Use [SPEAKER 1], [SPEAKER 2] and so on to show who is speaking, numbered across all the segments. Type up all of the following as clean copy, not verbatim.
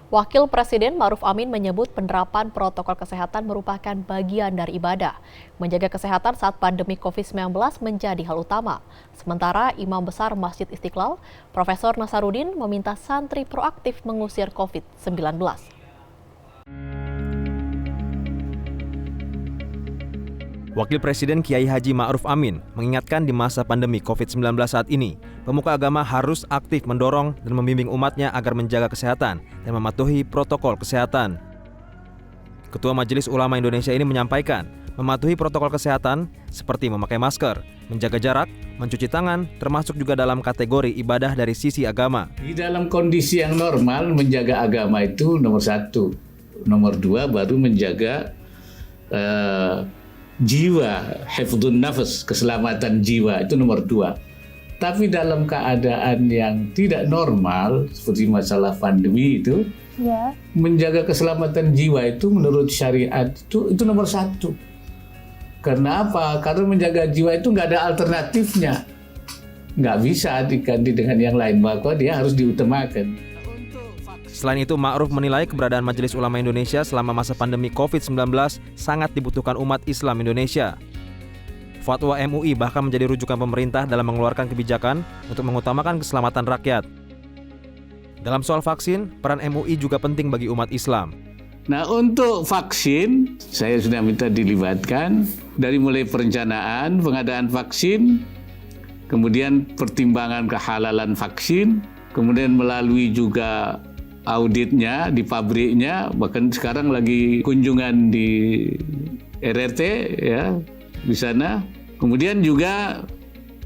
[SPEAKER 1] Wakil Presiden Ma'ruf Amin menyebut penerapan protokol kesehatan merupakan bagian dari ibadah. Menjaga kesehatan saat pandemi COVID-19 menjadi hal utama. Sementara Imam Besar Masjid Istiqlal, Profesor Nasaruddin meminta santri proaktif mengusir COVID-19.
[SPEAKER 2] Wakil Presiden Kiai Haji Ma'ruf Amin mengingatkan di masa pandemi COVID-19 saat ini, pemuka agama harus aktif mendorong dan membimbing umatnya agar menjaga kesehatan dan mematuhi protokol kesehatan. Ketua Majelis Ulama Indonesia ini menyampaikan, mematuhi protokol kesehatan seperti memakai masker, menjaga jarak, mencuci tangan, termasuk juga dalam kategori ibadah dari sisi agama.
[SPEAKER 3] Di dalam kondisi yang normal, menjaga agama itu nomor satu. Nomor dua baru menjaga jiwa, hifdzun nafas, keselamatan jiwa itu nomor dua. Tapi dalam keadaan yang tidak normal seperti masalah pandemi itu, menjaga keselamatan jiwa itu menurut syariat itu nomor satu. Karena apa? Karena menjaga jiwa itu nggak ada alternatifnya, nggak bisa diganti dengan yang lain, maka dia harus diutamakan.
[SPEAKER 2] Selain itu, Ma'ruf menilai keberadaan Majelis Ulama Indonesia selama masa pandemi COVID-19 sangat dibutuhkan umat Islam Indonesia. Fatwa MUI bahkan menjadi rujukan pemerintah dalam mengeluarkan kebijakan untuk mengutamakan keselamatan rakyat. Dalam soal vaksin, peran MUI juga penting bagi umat Islam.
[SPEAKER 3] Nah, untuk vaksin, saya sudah minta dilibatkan dari mulai perencanaan, pengadaan vaksin, kemudian pertimbangan kehalalan vaksin, kemudian melalui juga auditnya di pabriknya, bahkan sekarang lagi kunjungan di RRT ya di sana. Kemudian juga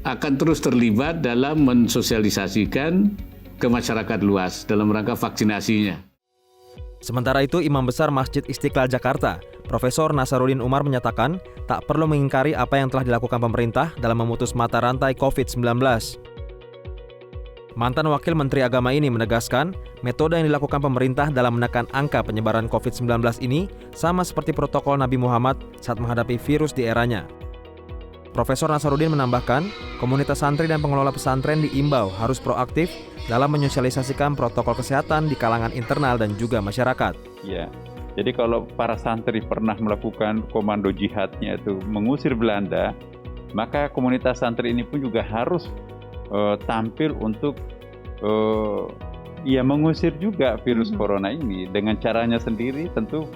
[SPEAKER 3] akan terus terlibat dalam mensosialisasikan ke masyarakat luas dalam rangka vaksinasinya.
[SPEAKER 2] Sementara itu, Imam Besar Masjid Istiqlal Jakarta, Profesor Nasaruddin Umar menyatakan tak perlu mengingkari apa yang telah dilakukan pemerintah dalam memutus mata rantai COVID-19. Mantan Wakil Menteri Agama ini menegaskan, metode yang dilakukan pemerintah dalam menekan angka penyebaran COVID-19 ini sama seperti protokol Nabi Muhammad saat menghadapi virus di eranya. Profesor Nasaruddin menambahkan, komunitas santri dan pengelola pesantren diimbau harus proaktif dalam menyosialisasikan protokol kesehatan di kalangan internal dan juga masyarakat.
[SPEAKER 4] Ya, jadi kalau para santri pernah melakukan komando jihadnya itu mengusir Belanda, maka komunitas santri ini pun juga harus tampil untuk mengusir juga virus corona ini dengan caranya sendiri. Tentu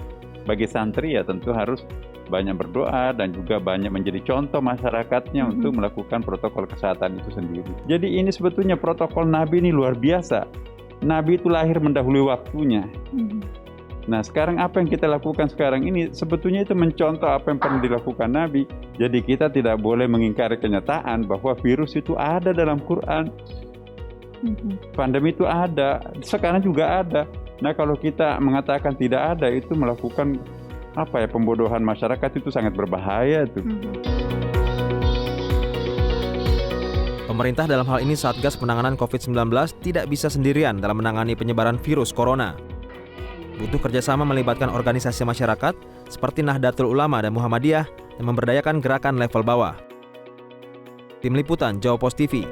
[SPEAKER 4] bagi santri ya tentu harus banyak berdoa dan juga banyak menjadi contoh masyarakatnya untuk melakukan protokol kesehatan itu sendiri. Jadi ini sebetulnya protokol Nabi ini luar biasa. Nabi itu lahir mendahului waktunya. Nah, sekarang apa yang kita lakukan sekarang ini sebetulnya itu mencontoh apa yang pernah dilakukan Nabi. Jadi kita tidak boleh mengingkari kenyataan bahwa virus itu ada dalam Quran. Pandemi itu ada, sekarang juga ada. Nah, kalau kita mengatakan tidak ada, itu melakukan pembodohan masyarakat, itu sangat berbahaya itu.
[SPEAKER 2] Pemerintah dalam hal ini Satgas Penanganan COVID-19 tidak bisa sendirian dalam menangani penyebaran virus corona. Butuh kerjasama melibatkan organisasi masyarakat seperti Nahdlatul Ulama dan Muhammadiyah yang memberdayakan gerakan level bawah. Tim Liputan, Jawa Post TV.